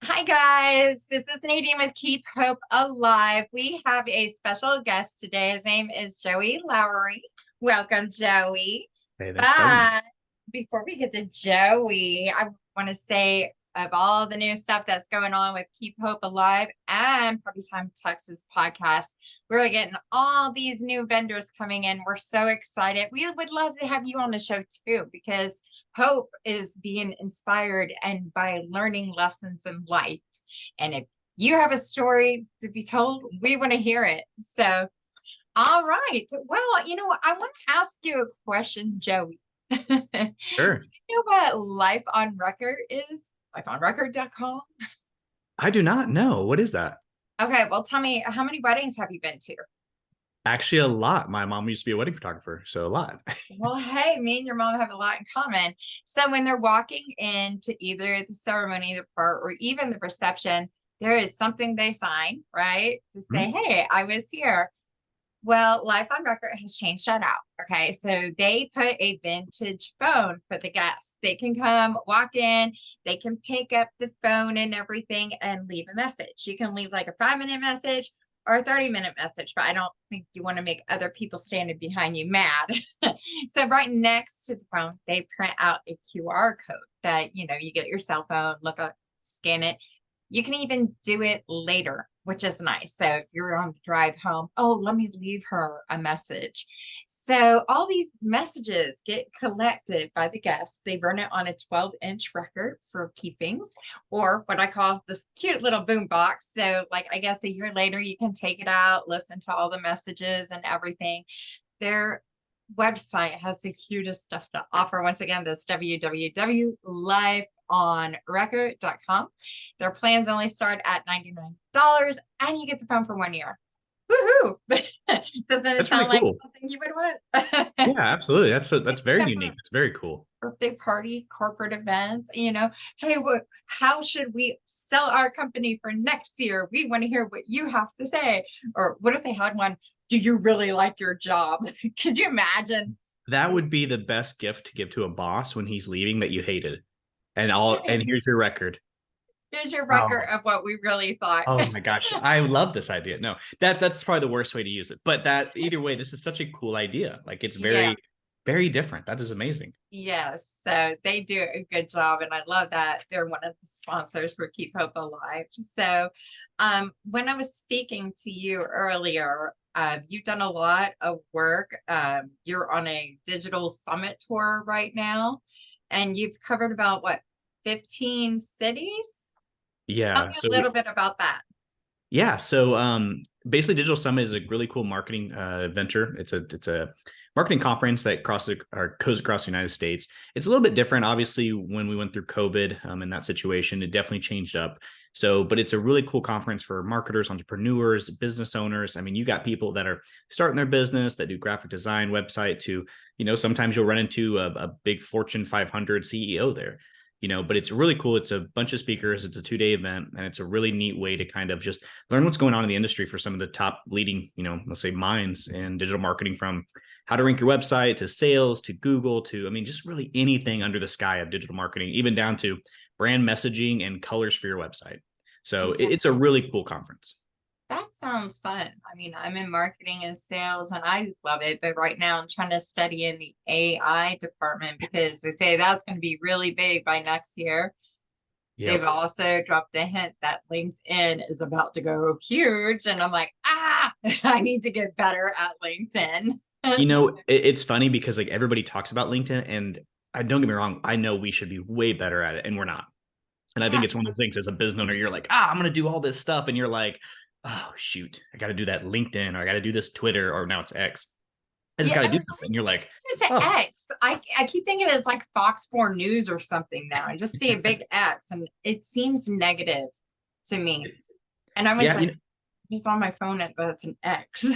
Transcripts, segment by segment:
Hi guys, this is Nadine with Keep Hope Alive. We have a special guest today. His name is Joey Lowery. Welcome, Joey. Hey, thanks for having me. But before we get to Joey, I want to say of all the new stuff that's going on with Keep Hope Alive and Party Time Texas podcast, we're getting all these new vendors coming in. We're so excited. We would love to have you on the show too, because hope is being inspired and by learning lessons in life. And if you have a story to be told, we want to hear it. So, all right. Well, I want to ask you a question, Joey. Do you Sure. know what Life on Record is? Lifeonrecord.com. I do not know. What is that? Okay, well, tell me, how many weddings have you been to? Actually, a lot. My mom used to be a wedding photographer, so a lot. Well, hey, me and your mom have a lot in common. So when they're walking into either the ceremony, the part, or even the reception, there is something they sign, right? To say, Mhm. hey, I was here. Well, Life on Record has changed that out. Okay. So they put a vintage phone for the guests. They can come walk in, they can pick up the phone and everything and leave a message. You can leave like a 5 minute message or a 30-minute message, but I don't think you want to make other people standing behind you mad. So right next to the phone, they print out a QR code that, you get your cell phone, look up, scan it. You can even do it later, which is nice. So if you're on the drive home, oh, let me leave her a message. So all these messages get collected by the guests. They burn it on a 12-inch record for keepings, or what I call this cute little boom box. So like I guess a year later, you can take it out, listen to all the messages and everything. Their website has the cutest stuff to offer. Once again, that's www.lifeonrecord.com. Their plans only start at $99 and you get the phone for 1 year. Woohoo! Doesn't it That's really sound like cool. something you would want? Yeah, absolutely. That's very Yeah, for unique. a It's very cool. birthday party, corporate events, hey, how should we sell our company for next year? We want to hear what you have to say. Or what if they had one? Do you really like your job? Could you imagine? That would be the best gift to give to a boss when he's leaving that you hated. And here's your record. Here's your record Oh, of what we really thought. oh my gosh. I love this idea. No, that's probably the worst way to use it. But that either way, this is such a cool idea. Like it's Yeah. very, very different. That is amazing. Yes. So they do a good job. And I love that they're one of the sponsors for Keep Hope Alive. So when I was speaking to you earlier, you've done a lot of work. You're on a digital summit tour right now, and you've covered about what, 15 cities? Tell Yeah. me So a little bit about that. Yeah, so basically, Digital Summit is a really cool marketing venture. It's a marketing conference that crosses or goes across the United States. It's a little bit different, obviously, when we went through COVID in that situation, it definitely changed up. So, but it's a really cool conference for marketers, entrepreneurs, business owners. I mean, you got people that are starting their business that do graphic design, website to, sometimes you'll run into a big Fortune 500 CEO there. But it's really cool. It's a bunch of speakers. It's a 2-day event, and it's a really neat way to kind of just learn what's going on in the industry for some of the top leading, let's say minds in digital marketing, from how to rank your website to sales to Google to, I mean, just really anything under the sky of digital marketing, even down to brand messaging and colors for your website. So Yeah. it's a really cool conference. That sounds fun. I mean, I'm in marketing and sales and I love it, but right now I'm trying to study in the AI department because they say that's going to be really big by next year. They've Yep. also dropped the hint that LinkedIn is about to go huge. And I'm like, I need to get better at LinkedIn. It's funny because like everybody talks about LinkedIn, and I don't get me wrong, I know we should be way better at it, and we're not. And I think Yeah. it's one of those things as a business owner, you're like, I'm going to do all this stuff. And you're like, oh, shoot, I got to do that LinkedIn, or I got to do this Twitter, or now it's X. I just Yeah. got to And do I something. And you're like, changed it to oh, X. I keep thinking it's like Fox 4 News or something now. I just see a big X and it seems negative to me. And I was yeah. like, just on my phone, but it's an X.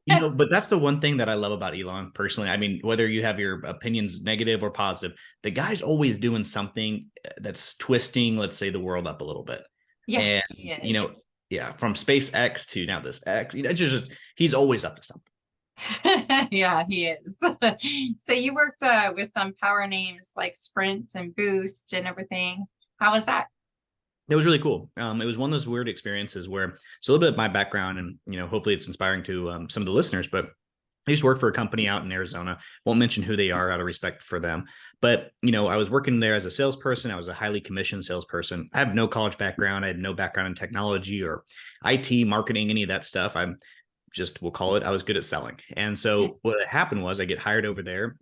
But that's the one thing that I love about Elon personally. I mean, whether you have your opinions negative or positive, the guy's always doing something that's twisting, let's say, the world up a little bit. Yeah, And, he is. yeah, from SpaceX to now this X, he's always up to something. Yeah, he is. So you worked with some power names like Sprint and Boost and everything. How was that? It was really cool. It was one of those weird experiences where, so a little bit of my background, and hopefully it's inspiring to some of the listeners. But I used to work for a company out in Arizona. Won't mention who they are out of respect for them. But I was working there as a salesperson. I was a highly commissioned salesperson. I have no college background. I had no background in technology or IT, marketing, any of that stuff. I'm just, we'll call it, I was good at selling. And Yeah. so what happened was I get hired over there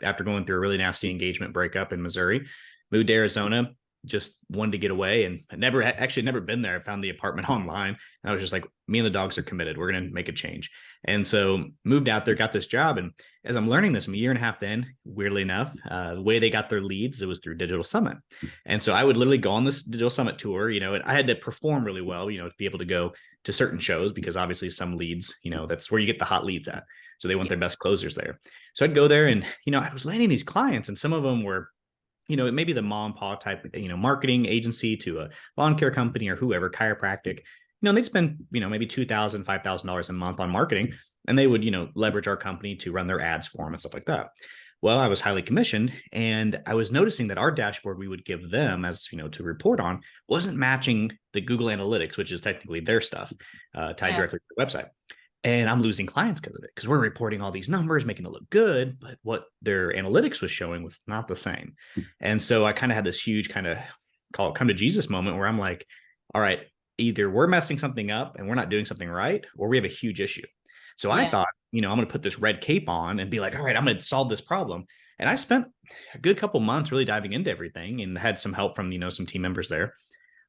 after going through a really nasty engagement breakup in Missouri, moved to Arizona, just wanted to get away, and I never been there. I found the apartment online, and I was just like, me and the dogs are committed. We're going to make a change. And so moved out there, got this job. And as I'm learning this, I'm a year and a half in, weirdly enough, the way they got their leads, it was through Digital Summit. And so I would literally go on this Digital Summit tour, and I had to perform really well, to be able to go to certain shows, because obviously some leads, that's where you get the hot leads at. So they want their best closers there. So I'd go there, and, I was landing these clients, and some of them were, it may be the mom and pop type, marketing agency to a lawn care company or whoever, chiropractic. They'd spend, maybe $2,000, $5,000 a month on marketing, and they would, leverage our company to run their ads for them and stuff like that. Well, I was highly commissioned, and I was noticing that our dashboard we would give them as, to report on wasn't matching the Google Analytics, which is technically their stuff, tied Yeah. directly to the website. And I'm losing clients because of it, because we're reporting all these numbers, making it look good, but what their analytics was showing was not the same. And so I kind of had this huge kind of call it come to Jesus moment where I'm like, all right, either we're messing something up and we're not doing something right, or we have a huge issue. So I Yeah. thought, I'm going to put this red cape on and be like, all right, I'm going to solve this problem. And I spent a good couple months really diving into everything, and had some help from, some team members there.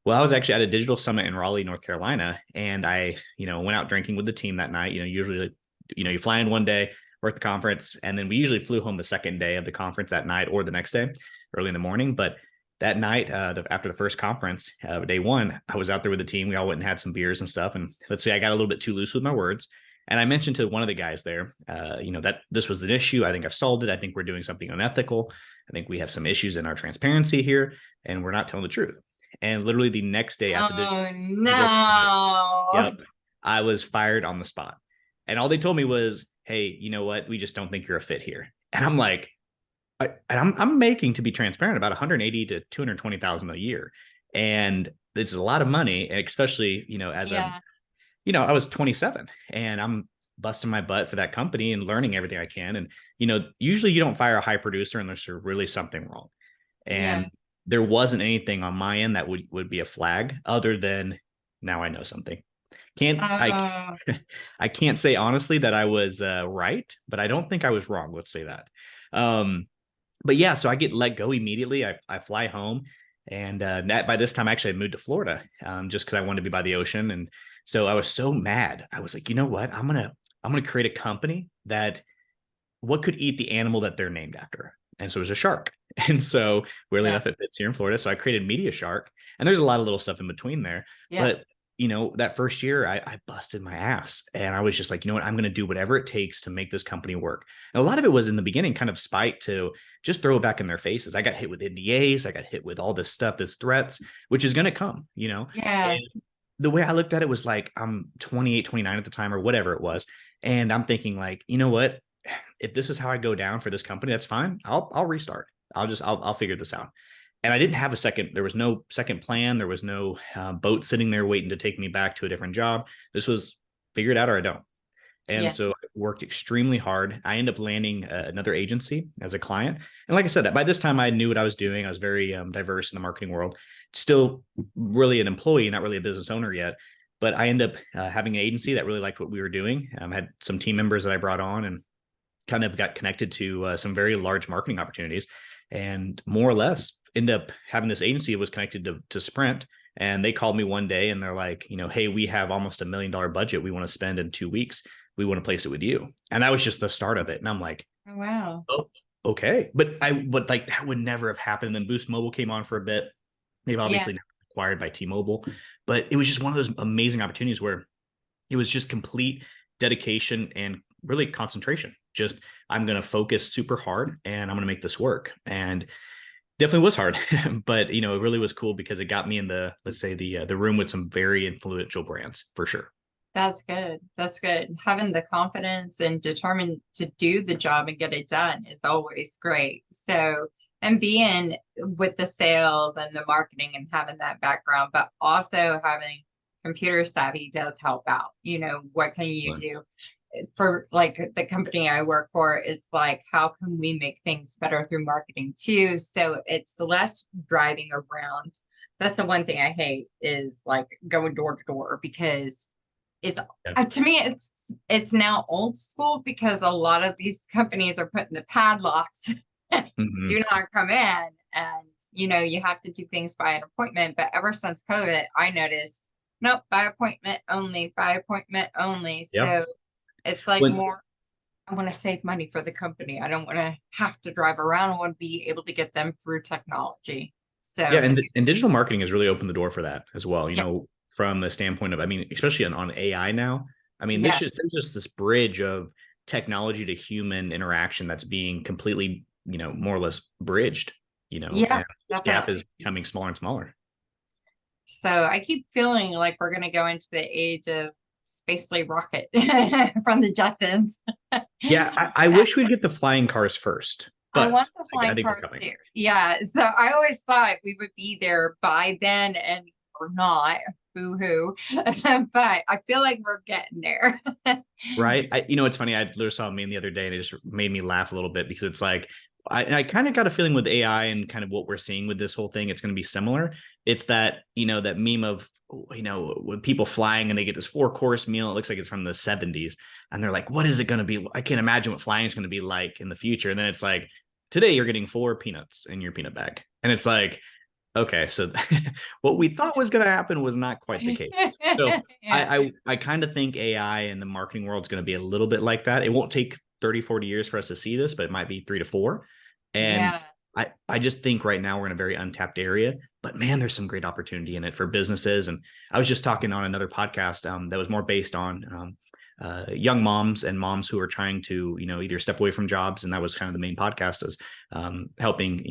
Well, I was actually at a digital summit in Raleigh, North Carolina, and I, went out drinking with the team that night. Usually, you fly in one day, work the conference, and then we usually flew home the second day of the conference that night or the next day, early in the morning. But that night, after the first conference, day one, I was out there with the team. We all went and had some beers and stuff. And let's say I got a little bit too loose with my words. And I mentioned to one of the guys there, that this was an issue. I think I've solved it. I think we're doing something unethical. I think we have some issues in our transparency here, and we're not telling the truth. And literally the next day at the Oh digital summit, no. yep, I was fired on the spot. And all they told me was, hey, you know what? We just don't think you're a fit here. And I'm like, I'm making, to be transparent, about 180 to 220,000 a year. And it's a lot of money, especially, as a, Yeah. I was 27 and I'm busting my butt for that company and learning everything I can. And, usually you don't fire a high producer unless there's really something wrong. Yeah. And there wasn't anything on my end that would be a flag, other than now I know something. Can't I Oh, I can't say honestly that I was right, but I don't think I was wrong. Let's say that. But yeah, so I get let go immediately. I fly home, and by this time, actually, I moved to Florida, just because I wanted to be by the ocean. And so I was so mad. I was like, you know what? I'm gonna create a company that, what could eat the animal that they're named after? And so it was a shark. And so, weirdly yeah. enough, it fits here in Florida. So I created Media Shark, and there's a lot of little stuff in between there. Yeah. But that first year, I busted my ass, and I was just like, you know what, I'm going to do whatever it takes to make this company work. And a lot of it was in the beginning, kind of spite to just throw it back in their faces. I got hit with NDAs, I got hit with all this stuff, this threats, which is going to come. Yeah. And the way I looked at it was like, I'm 28, 29 at the time, or whatever it was. And I'm thinking like, you know what? If this is how I go down for this company, that's fine. I'll restart. I'll figure this out. And I didn't have a second. There was no second plan. There was no boat sitting there waiting to take me back to a different job. This was figure it out or I don't. And Yeah. so I worked extremely hard. I ended up landing another agency as a client. And like I said, by this time I knew what I was doing. I was very diverse in the marketing world. Still really an employee, not really a business owner yet. But I ended up having an agency that really liked what we were doing. Had some team members that I brought on, and kind of got connected to some very large marketing opportunities, and more or less end up having this agency that was connected to Sprint. And they called me one day and they're like, hey, we have almost $1 million budget we want to spend in 2 weeks. We want to place it with you. And that was just the start of it. And I'm like, Oh, wow. oh, okay. But like that would never have happened. And then Boost Mobile came on for a bit. They've Yeah. obviously acquired by T-Mobile, but it was just one of those amazing opportunities where it was just complete dedication and really concentration. Just, I'm going to focus super hard and I'm going to make this work. And definitely was hard, but it really was cool because it got me in let's say the room with some very influential brands for sure. That's good. That's good. Having the confidence and determined to do the job and get it done is always great. So And being with the sales and the marketing and having that background, but also having computer savvy does help out. What can you do? For like the company I work for is like, how can we make things better through marketing too? So it's less driving around. That's the one thing I hate is like going door to door, because it's Yeah. to me it's now old school, because a lot of these companies are putting the padlocks Mhm. do not come in, and you have to do things by an appointment. But ever since COVID, I noticed, nope, by appointment only, by appointment only. Yeah. So it's like When more, I want to save money for the company. I don't want to have to drive around. I want to be able to get them through technology. Yeah, So and digital marketing has really opened the door for that as well. yeah, From the standpoint of, I mean, especially on AI now. I mean, yeah, there's just this bridge of technology to human interaction that's being completely, more or less bridged. yeah, And this gap is definitely. becoming smaller and smaller. So I keep feeling like we're going to go into the age of spacely rocket from the Jetsons. Yeah, I wish we'd get the flying cars first, I but want the I flying think they're cars coming. too. Yeah. So I always thought we would be there by then, and we're not. Boo hoo. But I feel like we're getting there. Right. It's funny. I literally saw a meme the other day and it just made me laugh a little bit because it's like, I kind of got a feeling with AI and kind of what we're seeing with this whole thing, it's going to be similar. It's that, that meme of, when people flying and they get this 4-course meal, it looks like it's from the 70s. And they're like, what is it going to be? I can't imagine what flying is going to be like in the future. And then it's like, today you're getting 4 peanuts in your peanut bag. And it's like, okay, so what we thought was going to happen was not quite the case. So Yeah. I kind of think AI in the marketing world is going to be a little bit like that. It won't take 30, 40 years for us to see this, but it might be 3 to 4. And Yeah. I just think right now we're in a very untapped area, but man, there's some great opportunity in it for businesses. And I was just talking on another podcast that was more based on young moms and moms who are trying to, either step away from jobs. And that was kind of the main podcast, is helping,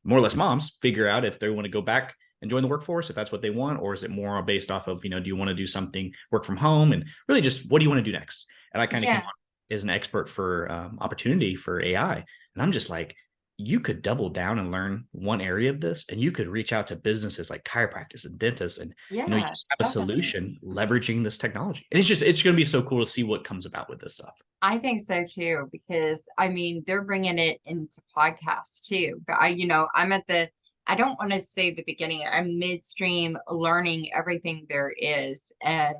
more or less moms figure out if they want to go back and join the workforce, if that's what they want, or is it more based off of, do you want to do something, work from home, and really just what do you want to do next? And I kind of came Yeah. on as an expert for opportunity for AI. And I'm just like, you could double down and learn one area of this, and you could reach out to businesses like chiropractors and dentists, and you Yeah. just have a Definitely. solution leveraging this technology. And it's going to be so cool to see what comes about with this stuff. I think so too, because I mean, they're bringing it into podcasts too. But I'm at I don't want to say the beginning, I'm midstream learning everything there is. And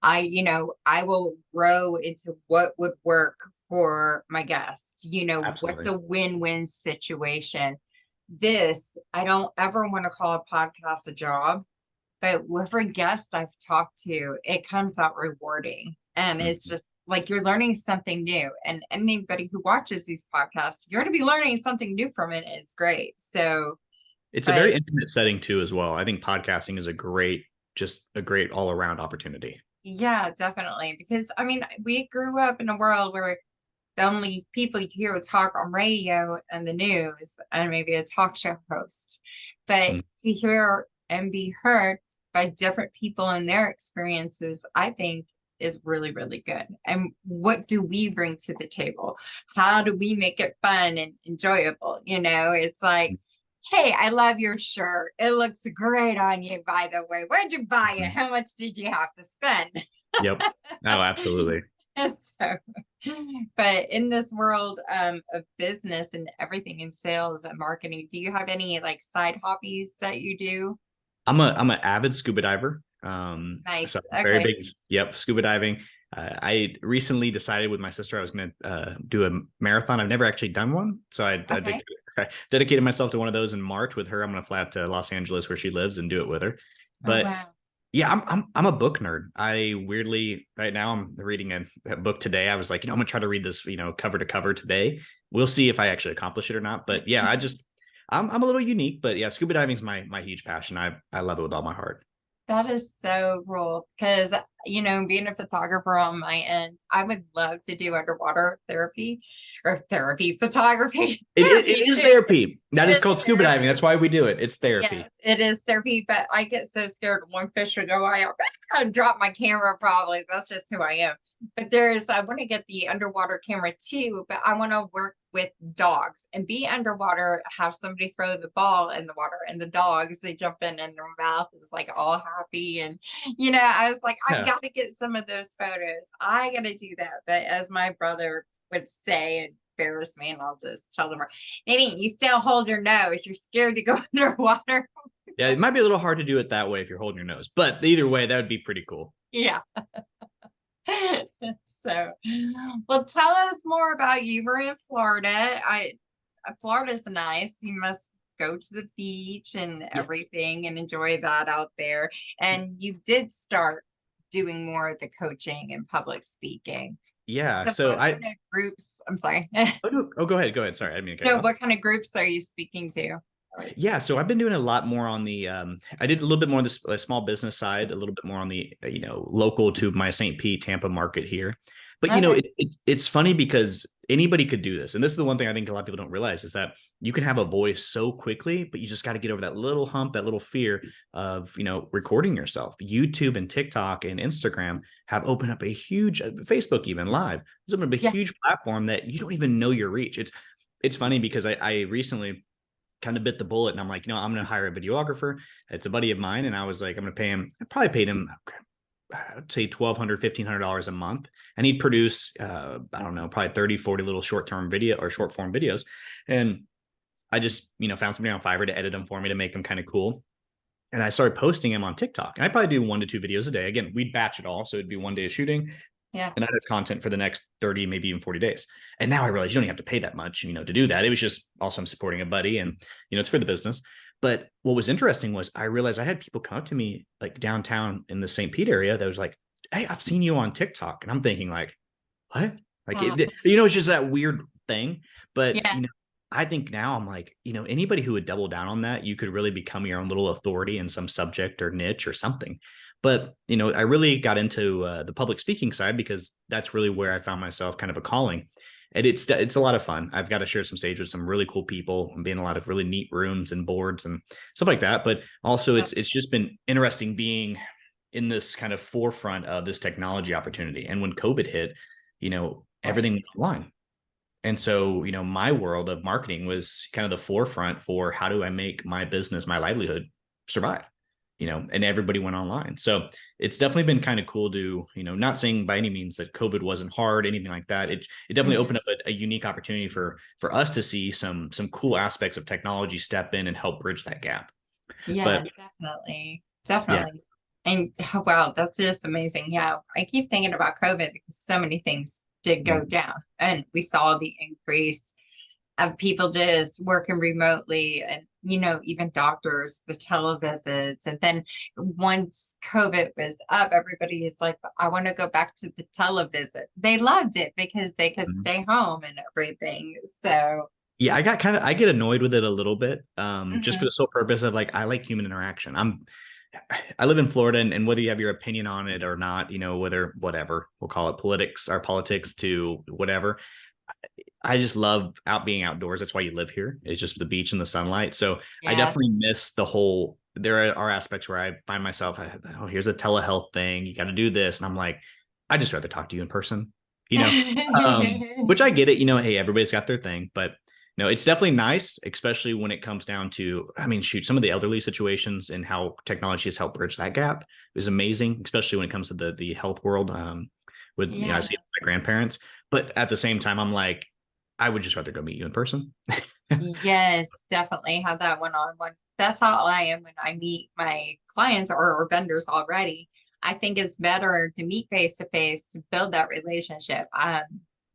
I will grow into what would work for my guests, what's Absolutely. a win-win situation. I don't ever want to call a podcast a job, but with every guest I've talked to, it comes out rewarding. And it's Mhm. just like you're learning something new. And anybody who watches these podcasts, you're going to be learning something new from it. And it's great. So, It's a but very intimate setting too, as well. I think podcasting is just a great all around opportunity. yeah, definitely. Because I mean, we grew up in a world where the only people you hear talk on radio and the news and maybe a talk show host. But Mm. to hear and be heard by different people and their experiences, I think is really, really good. And what do we bring to the table? How do we make it fun and enjoyable? It's like, hey, I love your shirt. It looks great on you, by the way. Where'd you buy it? Mhm. How much did you have to spend? Yep. Oh, absolutely. So, but in this world of business and everything in sales and marketing, do you have any like side hobbies that you do? I'm an avid scuba diver. So Nice. I'm very Okay. big. Yep, scuba diving. I recently decided with my sister I was going to do a marathon. I've never actually done one, so Okay. I dedicated myself to one of those in March with her. I'm going to fly out to Los Angeles where she lives and do it with her. Oh, But wow. yeah, I'm a book nerd. I weirdly right now I'm reading a book today. I was like, I'm gonna try to read this, cover to cover today. We'll see if I actually accomplish it or not. But yeah, I'm a little unique, but yeah, scuba diving is my huge passion. I love it with all my heart. That is so cool because, being a photographer on my end, I would love to do underwater therapy or therapy photography. It Therapy is too. therapy. It That is is called scuba diving. therapy. That's why we do it. It's therapy. Yes, it is therapy, but I get so scared one fish would go out. I'd drop my camera probably. That's just who I am. But I want to get the underwater camera too, but I want to work with dogs and be underwater, have somebody throw the ball in the water, and the dogs, they jump in and their mouth is like all happy. And, I was like, I've Yeah. got to get some of those photos. I got to do that. But as my brother would say, and embarrass me, and I'll just tell them, Nadine, you still hold your nose. You're scared to go underwater. Yeah, it might be a little hard to do it that way if you're holding your nose, but either way, that would be pretty cool. Yeah. So, well, tell us more about you. We're in Florida. Florida's nice. You must go to the beach and Yeah. everything and enjoy that out there. And you did start doing more of the coaching and public speaking. Yeah. So So what kind of groups? I'm sorry. oh, no, oh, go ahead. Go ahead. Sorry. I didn't mean to cut you No, off. what kind of groups are you speaking to? Yeah, so I've been doing a lot more on the I did a little bit more on the small business side, a little bit more on the local to my St. Pete, Tampa market here. But Okay. it's funny because anybody could do this. And this is the one thing I think a lot of people don't realize is that you can have a voice so quickly, but you just got to get over that little hump, that little fear of, recording yourself. YouTube and TikTok and Instagram have opened up a huge Facebook even live. It's opened up a Yeah. huge platform that you don't even know your reach. It's funny because I recently kind of bit the bullet and I'm like, I'm going to hire a videographer. It's a buddy of mine. And I was like, I'm going to pay him. I probably paid him, I'd say $1,200, $1,500 a month. And he'd produce, I don't know, probably 30, 40 little short-term video or short form videos. And I just, found somebody on Fiverr to edit them for me to make them kind of cool. And I started posting them on TikTok. And I probably do 1 to 2 videos a day. Again, we'd batch it all. So it'd be 1 day of shooting. Yeah. And I had content for the next 30, maybe even 40 days. And now I realize you don't even have to pay that much, to do that. It was just also I'm supporting a buddy and, it's for the business. But what was interesting was I realized I had people come up to me like downtown in the St. Pete area that was like, hey, I've seen you on TikTok. And I'm thinking like, what? Like, it's just that weird thing. But, Yeah. I think now I'm like, anybody who would double down on that, you could really become your own little authority in some subject or niche or something. But, I really got into the public speaking side because that's really where I found myself kind of a calling. And it's a lot of fun. I've got to share some stage with some really cool people and be in a lot of really neat rooms and boards and stuff like that. But also it's just been interesting being in this kind of forefront of this technology opportunity. And when COVID hit, everything went online. And so, my world of marketing was kind of the forefront for how do I make my business, my livelihood survive, and everybody went online. So it's definitely been kind of cool to, not saying by any means that COVID wasn't hard, anything like that. It definitely opened up a unique opportunity for us to see some cool aspects of technology step in and help bridge that gap. Yeah, But definitely. yeah, Definitely. And wow, that's just amazing. Yeah. I keep thinking about COVID because so many things did go down and we saw the increase of people just working remotely and, even doctors, the televisits. And then once COVID was up, everybody is like, I want to go back to the televisit. They loved it because they could stay home and everything. So yeah, I get annoyed with it a little bit, just for mhm. the sole purpose of like, I like human interaction. I live in Florida, and whether you have your opinion on it or not, whether whatever we'll call it politics to whatever, I just love being outdoors. That's why you live here. It's just the beach and the sunlight. So I Yeah. definitely miss the whole. There are aspects where I find myself, here's a telehealth thing. You got to do this, and I'm like, I just rather talk to you in person. Which I get it. Hey, everybody's got their thing, but no, it's definitely nice, especially when it comes down to, I mean, shoot, some of the elderly situations and how technology has helped bridge that gap is amazing, especially when it comes to the health world. With I Yeah. see my grandparents, but at the same time, I'm like, I would just rather go meet you in person. Yes, definitely have that one-on-one. That's how I am when I meet my clients or vendors already. I think it's better to meet face to face to build that relationship.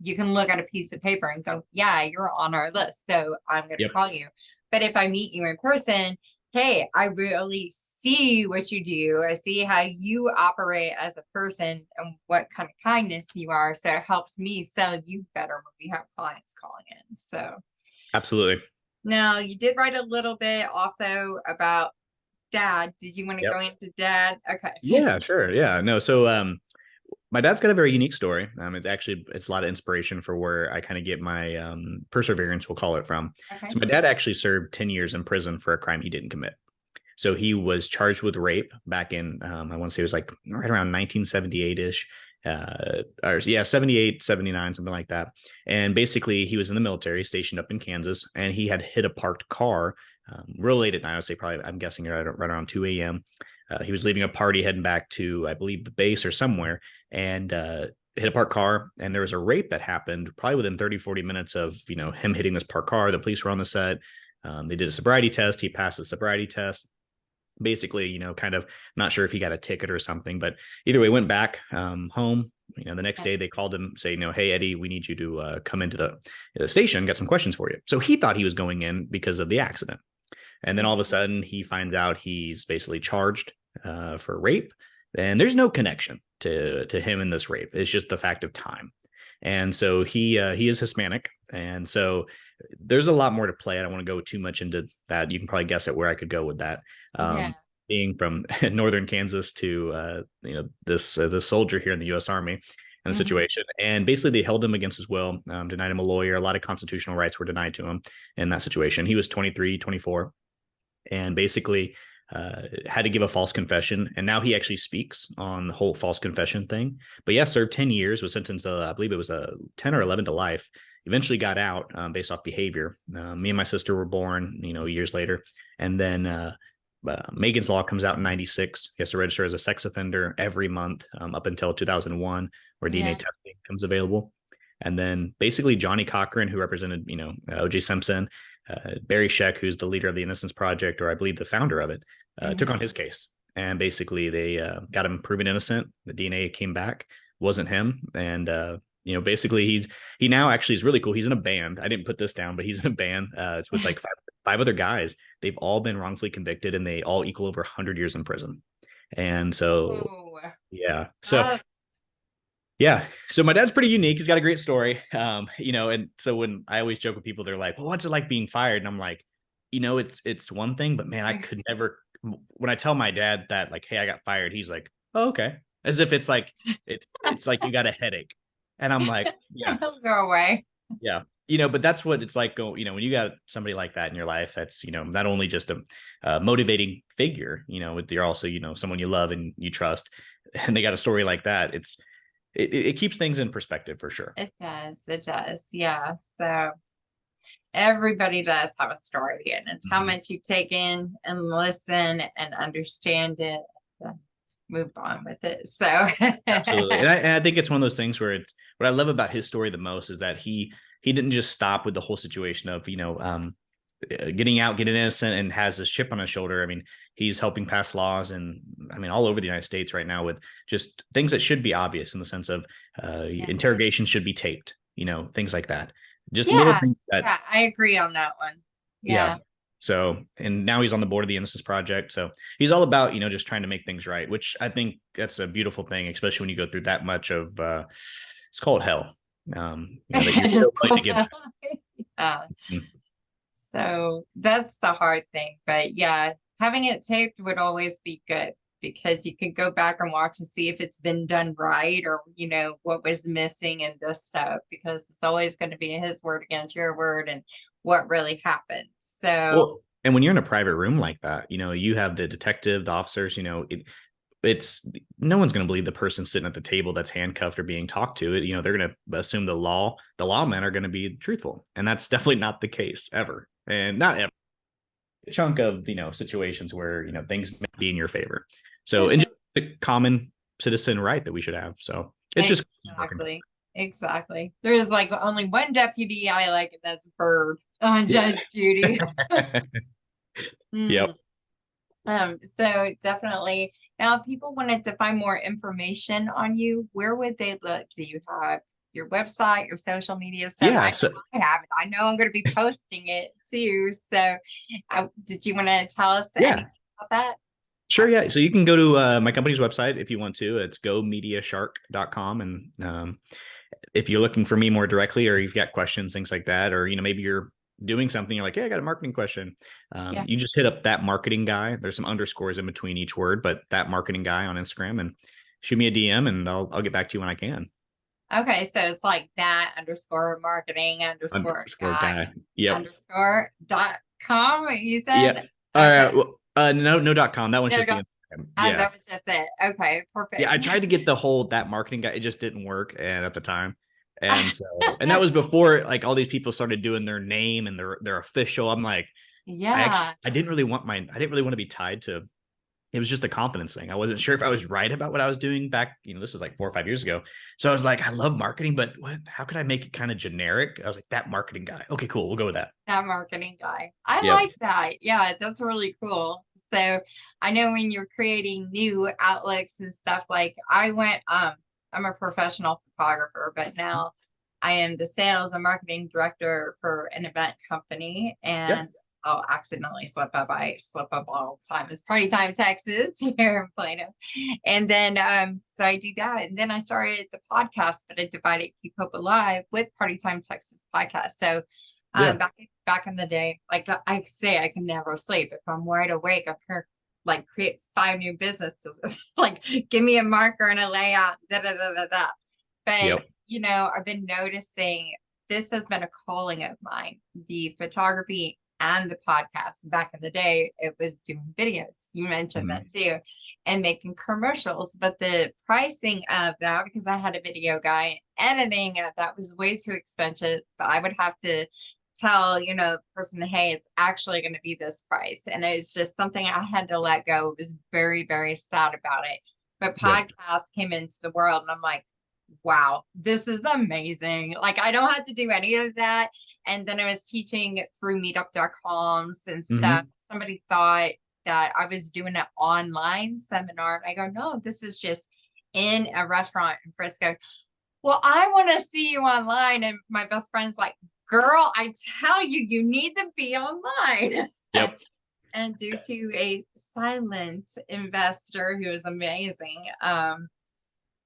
You can look at a piece of paper and go, yeah, you're on our list, so I'm going to Yep. call you. But if I meet you in person, hey, I really see what you do. I see how you operate as a person and what kind of kindness you are. So it helps me sell you better when we have clients calling in. So Absolutely. now you did write a little bit also about dad. Did you want to Yep. go into dad? Okay. Yeah, sure. Yeah. No. So my dad's got a very unique story. It's a lot of inspiration for where I kind of get my perseverance, we'll call it, from. Okay. So my dad actually served 10 years in prison for a crime he didn't commit. So he was charged with rape back in I want to say it was like right around 1978-ish. or yeah, 78, 79, something like that. And basically he was in the military stationed up in Kansas, and he had hit a parked car real late at night. I would say probably, I'm guessing right around 2 a.m. He was leaving a party heading back to, I believe, the base or somewhere, and hit a parked car. And there was a rape that happened probably within 30, 40 minutes of, him hitting this parked car. The police were on the set. They did a sobriety test. He passed the sobriety test. Basically, kind of not sure if he got a ticket or something, but either way, went back home. The next day they called him, say, hey, Eddie, we need you to come into the station, got some questions for you. So he thought he was going in because of the accident. And then all of a sudden he finds out he's basically charged for rape. And there's no connection to him in this rape. It's just the fact of time. And so he is Hispanic. And so there's a lot more to play. I don't want to go too much into that. You can probably guess at where I could go with that. Being from northern Kansas to this soldier here in the U.S. Army and the situation. And basically they held him against his will, denied him a lawyer. A lot of constitutional rights were denied to him in that situation. He was 23, 24, and basically had to give a false confession. And now he actually speaks on the whole false confession thing. But yeah, served 10 years, was sentenced, I believe it was 10 or 11 to life. Eventually got out based off behavior. Me and my sister were born, years later. And then Megan's Law comes out in 96. He has to register as a sex offender every month up until 2001, where DNA testing comes available. And then basically Johnny Cochran, who represented, O.J. Simpson, Barry Scheck, who's the leader of the Innocence Project, or I believe the founder of it, took on his case. And basically they got him proven innocent. The DNA came back, wasn't him. And, basically he now actually is really cool. He's in a band. I didn't put this down, but he's in a band. It's with like five other guys. They've all been wrongfully convicted, and they all equal over 100 years in prison. And so, yeah. So my dad's pretty unique. He's got a great story. And so when I always joke with people, they're like, well, what's it like being fired? And I'm like, it's one thing, but man, I could never, when I tell my dad that, like, hey, I got fired, he's like, oh, okay. As if it's like, it's like you got a headache. And I'm like, yeah, go away. Yeah. But that's what it's like. When you got somebody like that in your life, that's, not only just a motivating figure, you're also, someone you love and you trust, and they got a story like that. It keeps things in perspective for sure. It does. Yeah. So everybody does have a story, and it's how much you take in and listen and understand it. Move on with it. So absolutely. And I think it's one of those things where it's what I love about his story the most is that he didn't just stop with the whole situation of, getting out, getting innocent, and has this chip on his shoulder. I mean, he's helping pass laws, and I mean, all over the United States right now with just things that should be obvious in the sense of interrogation should be taped, things like that. Just little things that, I agree on that one. Yeah. So, and now he's on the board of the Innocence Project. So he's all about, just trying to make things right, which I think that's a beautiful thing, especially when you go through that much of, it's called hell. So that's the hard thing, but yeah, having it taped would always be good, because you could go back and watch and see if it's been done right, or, what was missing in this stuff, because it's always going to be his word against your word and what really happened. So, and when you're in a private room like that, you have the detective, the officers, it's no one's going to believe the person sitting at the table that's handcuffed or being talked to. They're going to assume the lawmen are going to be truthful, and that's definitely not the case ever, and not ever. A chunk of situations where things may be in your favor. So, and just a common citizen right that we should have. So it's exactly. There is like only one deputy I like, and that's Bird on Judge Judy. Yep. So definitely. Now, if people wanted to find more information on you, where would they look? Do you have your website, your social media stuff? Yeah, I have it. I know I'm going to be posting it too. So did you want to tell us anything about that? Sure. Yeah. So you can go to my company's website if you want to. It's gomediashark.com. And if you're looking for me more directly, or you've got questions, things like that, or, maybe you're doing something, you're like, hey, I got a marketing question. You just hit up that marketing guy. There's some underscores in between each word, but that marketing guy on Instagram, and shoot me a DM, and I'll get back to you when I can. Okay. So it's like that _ marketing _ guy. Yep. _ .com. You said? Yeah. All right. Well, no .com. That one's just the And Yeah. that was just it. Okay, Yeah, I perfect. tried to get the whole that marketing guy. It just didn't work, and at the time, and so and that was before like all these people started doing their name and their official. I'm like, Yeah. I didn't really want my I didn't really want to be tied to. It was just a confidence thing. I wasn't sure if I was right about what I was doing back. This is like 4 or 5 years ago. So I was like, I love marketing, but what? How could I make it kind of generic? I was like, that marketing guy. Okay, cool. We'll go with that. That marketing guy. I Yep. like that. Yeah, that's really cool. So I know when you're creating new outlets and stuff, like I'm a professional photographer, but now I am the sales and marketing director for an event company, Yeah. and I'll accidentally slip up. I slip up all the time. It's Party Time, Texas here in Plano. And then so I do that. And then I started the podcast, but I divided Keep Hope Alive with Party Time Texas podcast. So Yeah. back in the day, like I say, I can never sleep. If I'm wide awake, I can like create 5 new businesses. Like give me a marker and a layout, da da da da da. But Yep. I've been noticing this has been a calling of mine, the photography and the podcast. Back in the day, it was doing videos. You mentioned that Mhm. too, and making commercials. But the pricing of that, because I had a video guy, editing that was way too expensive. But I would have to tell the person, hey, it's actually going to be this price, and it's just something I had to let go. It was very, very sad about it. But Yep. podcasts came into the world, and I'm like, wow, this is amazing. Like I don't have to do any of that. And then I was teaching through meetup.coms and stuff. Hmm. Somebody thought that I was doing an online seminar. And I go, no, this is just in a restaurant in Frisco. Well, I want to see you online. And my best friend's like, girl, I tell you, you need to be online. Yep. And due to a silent investor who is amazing,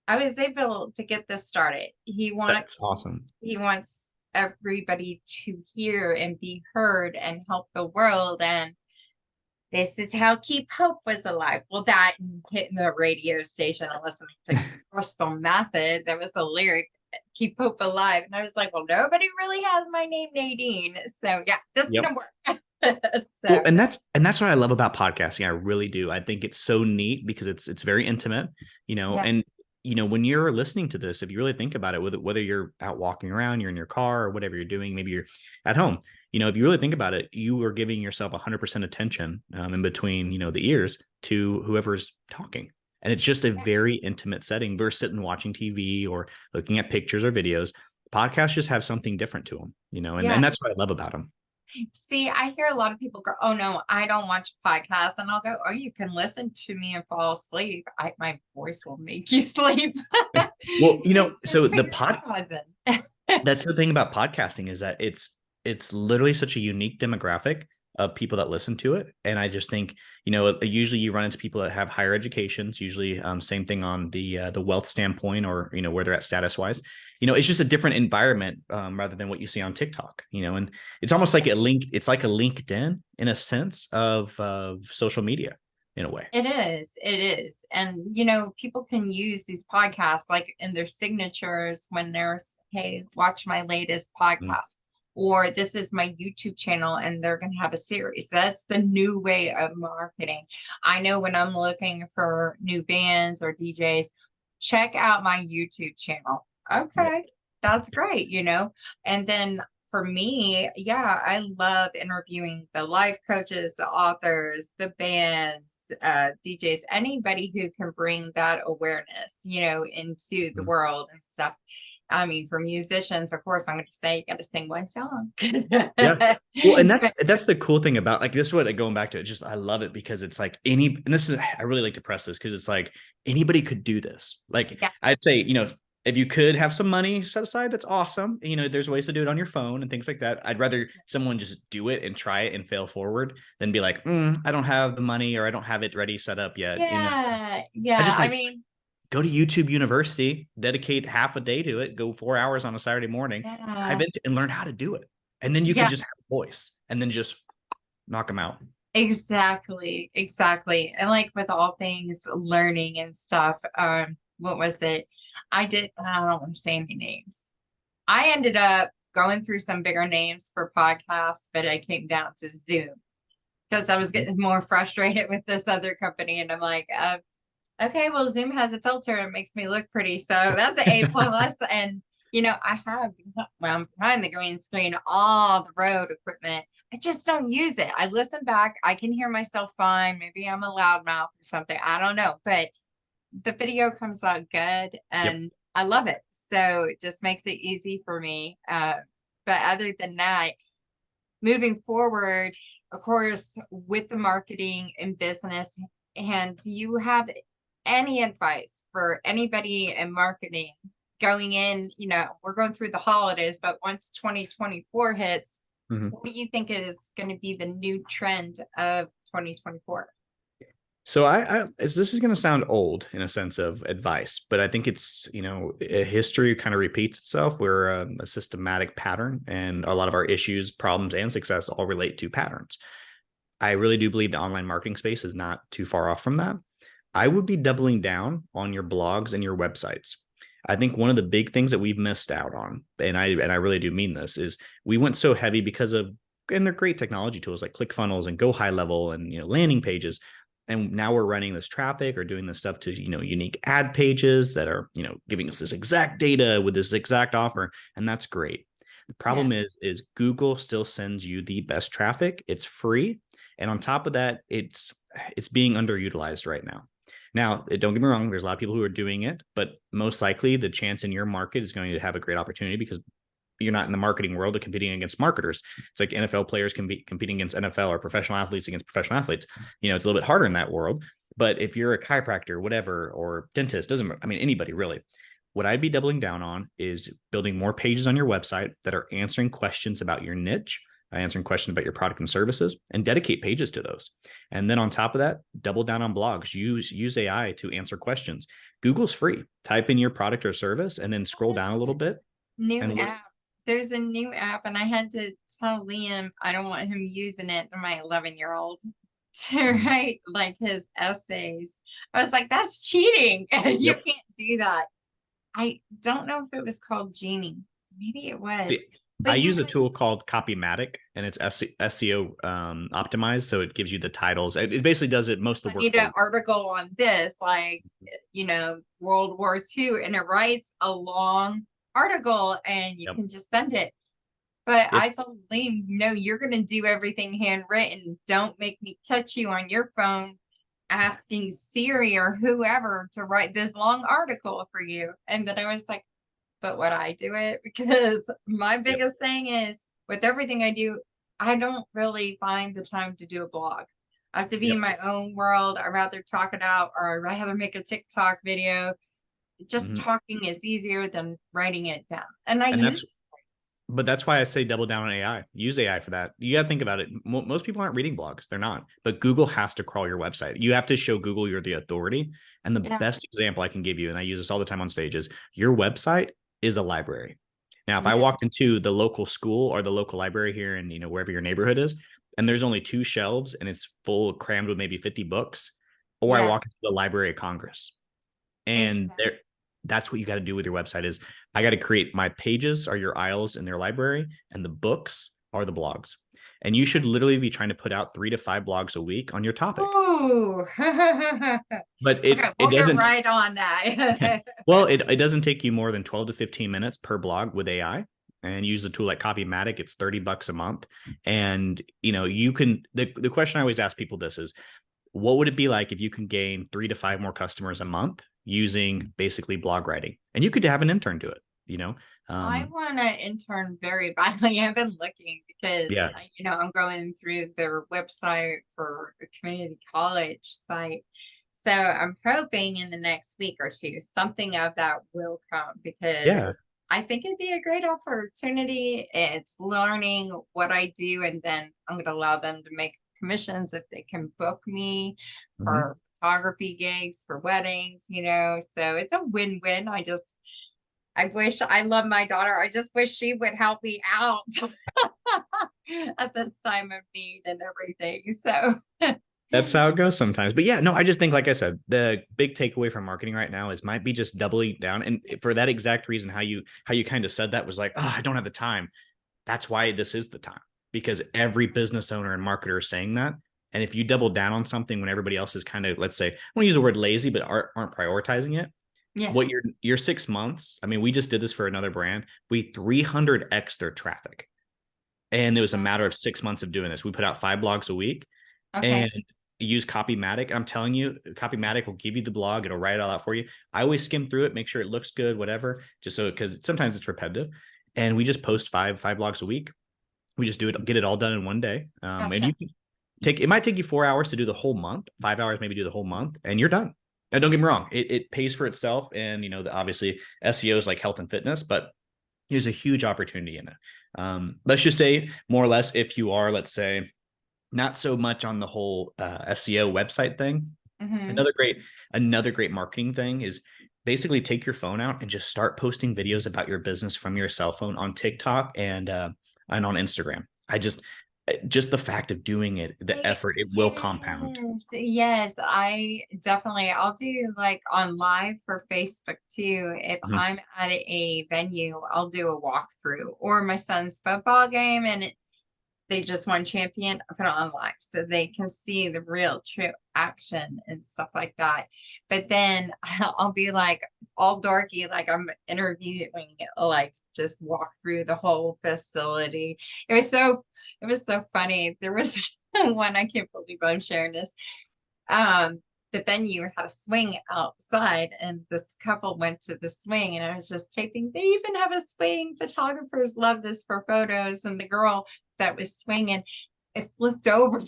I was able to get this started. That's awesome. He wants everybody to hear and be heard and help the world. And this is how Keep Hope was alive. Well, that and hitting the radio station and listening to Crystal Method, there was a lyric, Keep Hope Alive. And I was like, well, nobody really has my name, Nadine. So yeah, that's Yep. gonna work. Well, So and that's what I love about podcasting. I really do. I think it's so neat because it's very intimate, yeah, and when you're listening to this, if you really think about it, whether you're out walking around, you're in your car or whatever you're doing, maybe you're at home, if you really think about it, you are giving yourself 100% attention in between, the ears to whoever's talking. And it's just a very intimate setting versus sitting watching TV or looking at pictures or videos. Podcasts just have something different to them, and yeah. that's what I love about them. See, I hear a lot of people go, "Oh no, I don't watch podcasts," and I'll go, "Oh, you can listen to me and fall asleep. My voice will make you sleep. Well, Just so put your AirPods in." that's the thing about podcasting is that it's literally such a unique demographic of people that listen to it. And I just think, usually you run into people that have higher educations, usually same thing on the wealth standpoint or, where they're at status wise. It's just a different environment rather than what you see on TikTok, and it's almost like it's like a LinkedIn in a sense of social media in a way. It is. And, people can use these podcasts like in their signatures when there's, hey, watch my latest Mm. podcast, or this is my YouTube channel, and they're going to have a series. That's the new way of marketing. I know when I'm looking for new bands or DJs, check out my YouTube channel. Yep. Okay, that's great, And then for me, yeah, I love interviewing the life coaches, the authors, the bands, DJs, anybody who can bring that awareness, into the Mm. world and stuff. I mean, for musicians, of course, I'm going to say you got to sing one song. Yeah. Well, and that's the cool thing about like this is what going back to it. Just I love it because it's like and this is I really like to press this because it's like anybody could do this. Like Yeah, I'd say, if you could have some money set aside, that's awesome. There's ways to do it on your phone and things like that. I'd rather someone just do it and try it and fail forward than be like, I don't have the money or I don't have it ready set up yet. yeah, I yeah. just I like mean, go to YouTube University, dedicate half a day to it, go 4 hours on a Saturday morning, dive yeah, into and learn how to do it. And then you can yeah. just have a voice and then just knock them out. Exactly, exactly. And like with all things learning and stuff, what was it? I don't want to say any names. I ended up going through some bigger names for podcasts, but I came down to Zoom. because I was getting more frustrated with this other company. And I'm like, okay, well, Zoom has a filter. It makes me look pretty. So that's an A plus. And, I have, well, I'm behind the green screen, all the road equipment. I just don't use it. I listen back. I can hear myself fine. Maybe I'm a loudmouth or something. I don't know. But the video comes out good Yep. and I love it. So it just makes it easy for me. But other than that, moving forward, of course, with the marketing and business, and do you have any advice for anybody in marketing going in? We're going through the holidays, but once 2024 hits, Mhm. what do you think is going to be the new trend of 2024? So this is going to sound old in a sense of advice, but I think it's, history kind of repeats itself. We're a systematic pattern, and a lot of our issues, problems, and success all relate to patterns. I really do believe the online marketing space is not too far off from that. I would be doubling down on your blogs and your websites. I think one of the big things that we've missed out on, and I really do mean this, is we went so heavy because of, and they're great technology tools like ClickFunnels and Go High Level and landing pages. And now we're running this traffic or doing this stuff to unique ad pages that are giving us this exact data with this exact offer, and that's great. The Yeah. problem is Google still sends you the best traffic. It's free, and on top of that, it's being underutilized right now. Now, don't get me wrong, there's a lot of people who are doing it, but most likely the chance in your market is going to have a great opportunity because you're not in the marketing world of competing against marketers. It's like NFL players competing against NFL or professional athletes against professional athletes. It's a little bit harder in that world. But if you're a chiropractor, whatever, or dentist, anybody really. What I'd be doubling down on is building more pages on your website that are answering questions about your niche, answering questions about your product and services, and dedicate pages to those. And then on top of that, double down on blogs. Use AI to answer questions. Google's free. Type in your product or service and then scroll down a little bit. New And app. There's a new app, and I had to tell Liam I don't want him using it, my 11-year-old, to write like his essays. I was like, that's cheating. You Yep. can't do that. I don't know if it was called Genie. Maybe it was. See, I But you use a can tool called Copymatic, and it's SEO optimized, so it gives you the titles. It basically does most of I the work need for an you. article on this, like, World War II, and it writes a long article and you Yep. can just send it. But If I told Liam, no, you're going to do everything handwritten. Don't make me catch you on your phone asking Siri or whoever to write this long article for you. And then I was like, but would I do it? Because my Yep. biggest thing is with everything I do, I don't really find the time to do a blog. I have to be in Yep. my own world. I'd rather talk it out or I'd rather make a TikTok video. Just Mhm. talking is easier than writing it down. And I And use that's why I say double down on AI. Use AI for that. You got to think about it. Most people aren't reading blogs. They're not. But Google has to crawl your website. You have to show Google you're the authority. And the yeah, best example I can give you, and I use this all the time on stage, is your website is a library. Now, if I yeah, walked into the local school or the local library here in, wherever your neighborhood is, and there's only 2 shelves and it's full crammed with maybe 50 books, or I yeah, walk into the Library of Congress and exactly. that's what you got to do with your website is I got to create my pages are your aisles in their library and the books are the blogs. And you should literally be trying to put out 3 to 5 blogs a week on your topic. Ooh. But Okay, it we'll get doesn't right on that. well, it doesn't take you more than 12 to 15 minutes per blog with AI, and use the tool like Copymatic. It's $30 a month. And you can the question I always ask people this is what would it be like if you can gain 3 to 5 more customers a month using basically blog writing? And you could have an intern do it. I want to intern very badly. I've been looking because, Yeah. I'm going through their website for a community college site. So I'm hoping in the next week or two, something of that will come Yeah. because I think it'd be a great opportunity. It's learning what I do, and then I'm going to allow them to make commissions if they can book me Mhm. for photography gigs, for weddings. So it's a win-win. I wish I love my daughter. I just wish she would help me out at this time of need and everything. So, That's how it goes sometimes. But yeah, no, I just think, like I said, the big takeaway from marketing right now is might be just doubling down. And for that exact reason, how you kind of said that was like, oh, I don't have the time. That's why this is the time, because every business owner and marketer is saying that. And if you double down on something when everybody else is kind of, let's say, I want to use the word lazy, but aren't prioritizing it, Yeah. what your 6 months, I mean, we just did this for another brand. We 300x their traffic. And it was a matter of 6 months of doing this. We put out 5 blogs a week Okay. and use Copymatic. I'm telling you, Copymatic will give you the blog. It'll write it all out for you. I always skim through it, make sure it looks good, whatever, just so, because sometimes it's repetitive. And we just post five blogs a week. We just do it, get it all done in one day. And Gotcha. you can it might take you 4 hours to do the whole month, 5 hours, maybe do the whole month, and you're done. Now, don't get me wrong. It pays for itself. And, obviously SEO is like health and fitness, but there's a huge opportunity in it. Let's just say more or less, if you are, let's say, not so much on the whole SEO website thing. Hmm. Another great marketing thing is basically take your phone out and just start posting videos about your business from your cell phone on TikTok and on Instagram. Just the fact of doing it, the effort, it will compound. Yes, yes, I'll do like on live for Facebook too. If Mhm. I'm at a venue, I'll do a walkthrough or my son's football game and they just won champion, I put it on live so they can see the real true action and stuff like that. But then I'll be like all dorky, like I'm interviewing, like just walk through the whole facility. It was so it was so funny. There was one, I can't believe I'm sharing this. Um, the venue had a swing outside, and this couple went to the swing, and I was just taping. They even have a swing. Photographers love this for photos. And the girl that was swinging, it flipped over,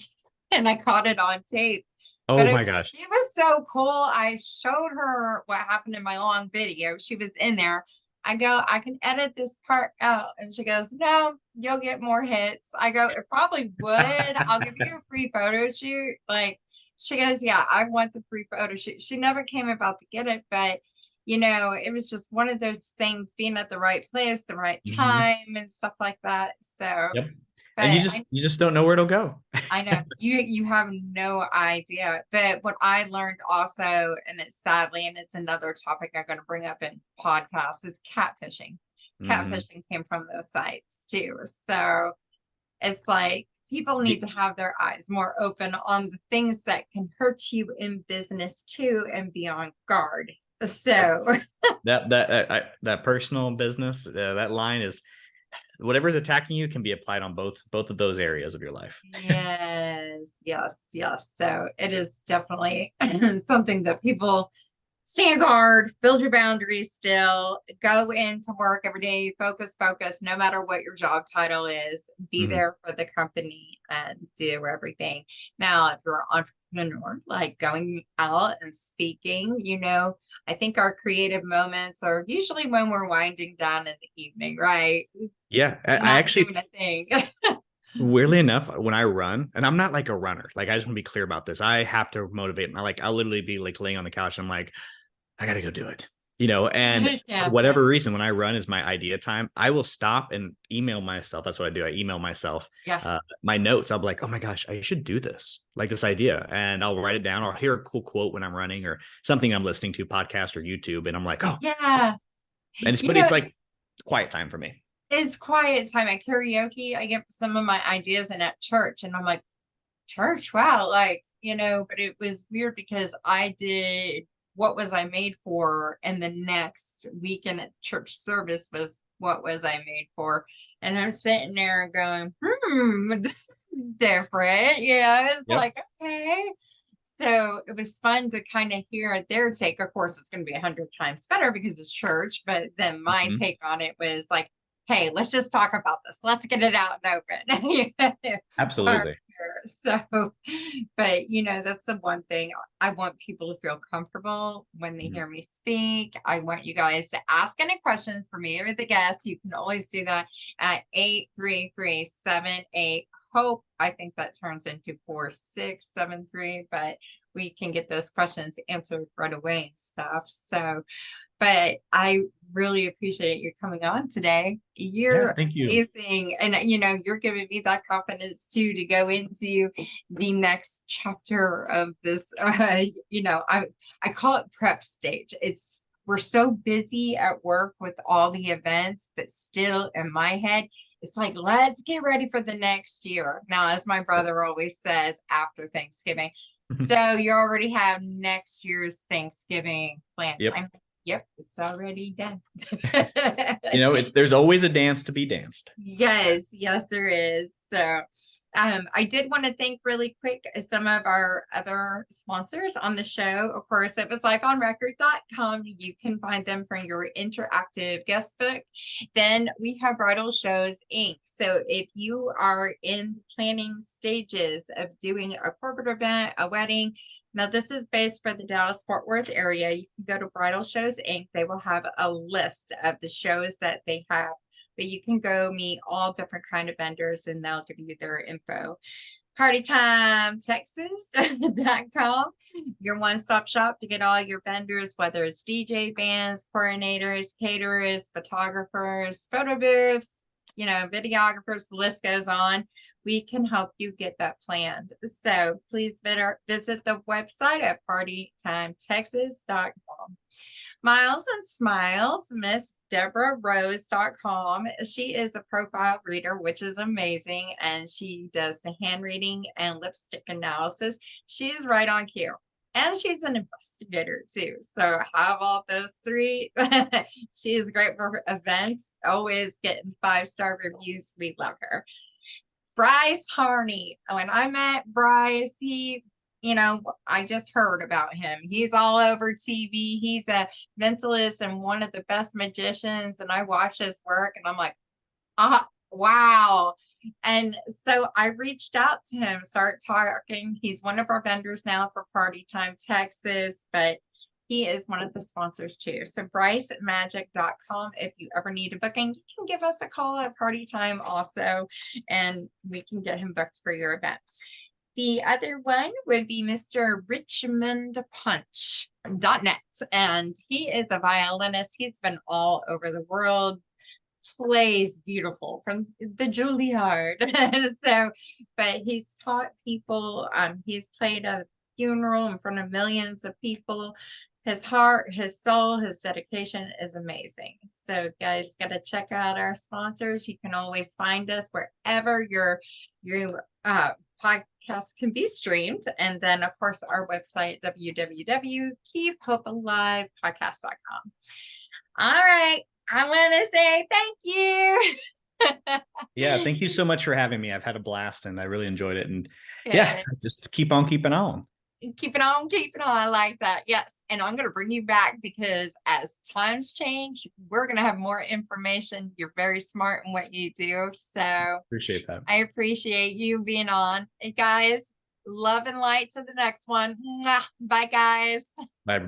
and I caught it on tape. But Oh my gosh. she was so cool. I showed her what happened in my long video. She was in there. I go, I can edit this part out. And she goes, no, you'll get more hits. I go, it probably would. I'll give you a free photo shoot. Like, she goes, yeah, I want the free photo shoot. She never came about to get it, but it was just one of those things, being at the right place, the right Mhm. time and stuff like that. So, Yep. And you but just you just don't know where it'll go. I know you have no idea. But what I learned also, and it's sadly, and it's another topic I'm going to bring up in podcasts, is catfishing. Mhm. Catfishing came from those sites too. So it's like people need to have their eyes more open on the things that can hurt you in business too and be on guard. Yep. So That personal business, that line is whatever's attacking you can be applied on both of those areas of your life. yes, yes, yes. So it is definitely something that people stand guard, build your boundaries still, go into work every day, focus, no matter what your job title is, be Mhm. there for the company and do everything. Now, if you're an entrepreneur, like going out and speaking, I think our creative moments are usually when we're winding down in the evening, right? Yeah, I Not actually, doing a thing. weirdly enough, when I run, and I'm not like a runner, like I just want to be clear about this. I have to motivate. I'll literally be like laying on the couch. I'm like, I gotta go do it. And for Yeah, whatever reason, when I run is my idea time, I will stop and email myself. That's what I do. I email myself yeah. my notes. I'll be like, oh my gosh, I should do this, like this idea. And I'll write it down. I'll hear a cool quote when I'm running or something I'm listening to, podcast or YouTube. And I'm like, oh, Yeah. You but know, it's like quiet time for me. it's quiet time at karaoke. I get some of my ideas in at church, and I'm like, church, wow, like, but it was weird because I did what was I made for, and the next weekend at church service was what was I made for. And I'm sitting there going, this is different. It's Yep. like, okay. So it was fun to kind of hear their take. Of course, it's going to be 100 times better because it's church. But then my Mhm. take on it was like, hey, let's just talk about this. Let's get it out and open. Or- Absolutely. so, but that's the one thing I want people to feel comfortable when they Mhm. hear me speak. I want you guys to ask any questions for me or the guests. You can always do that at 83378 hope. I think that turns into 4673, but we can get those questions answered right away and stuff. So, but I really appreciate you coming on today. Yeah. You're Thank you. amazing. And you're giving me that confidence too to go into the next chapter of this. I call it prep stage. We're so busy at work with all the events, but still in my head, It's like, let's get ready for the next year. Now, as my brother always says, after Thanksgiving. So you already have next year's Thanksgiving planned. Yep. Yep, it's already done. There's always a dance to be danced. Yes, yes, there is. So, I did want to thank really quick some of our other sponsors on the show. Of course, it was lifeonrecord.com. You can find them from your interactive guest book. Then we have Bridal Shows Inc. So if you are in planning stages of doing a corporate event, a wedding, now this is based for the Dallas-Fort Worth area. You can go to Bridal Shows Inc. They will have a list of the shows that they have, but you can go meet all different kind of vendors and they'll give you their info. PartyTimeTexas.com, your one-stop shop to get all your vendors, whether it's DJ bands, coordinators, caterers, photographers, photo booths, videographers, the list goes on. We can help you get that planned. So please visit the website at partytimetexas.com. Miles and Smiles, Miss Deborah Rose.com. She is a profile reader, which is amazing. And she does the hand reading and lipstick analysis. She's right on cue. And she's an investigator too. So have all those three. She is great for events, always getting 5-star reviews. We love her. Bryce Harney. When I met Bryce, I just heard about him. He's all over TV. He's a mentalist and one of the best magicians. And I watch his work and I'm like, wow. And so I reached out to him, started talking. He's one of our vendors now for Party Time Texas, but he is one of the sponsors too. So BryceMagic.com. If you ever need a booking, you can give us a call at Party Time also, and we can get him booked for your event. The other one would be Mr. RichmondPunch.net. And he is a violinist. He's been all over the world, plays beautiful from the Juilliard. But he's taught people, he's played at a funeral in front of millions of people. His heart, his soul, his dedication is amazing. So guys, got to check out our sponsors. You can always find us wherever your podcast can be streamed. And then of course our website, www.keephopealivepodcast.com. All right. I want to say thank you. Yeah, thank you so much for having me. I've had a blast and I really enjoyed it. And yeah, just keep on keeping on. Keep it on, keep it on. I like that. Yes. And I'm going to bring you back because as times change, we're going to have more information. You're very smart in what you do. So Appreciate that. I appreciate you being on. Hey guys, love and light to the next one. Bye guys. Bye.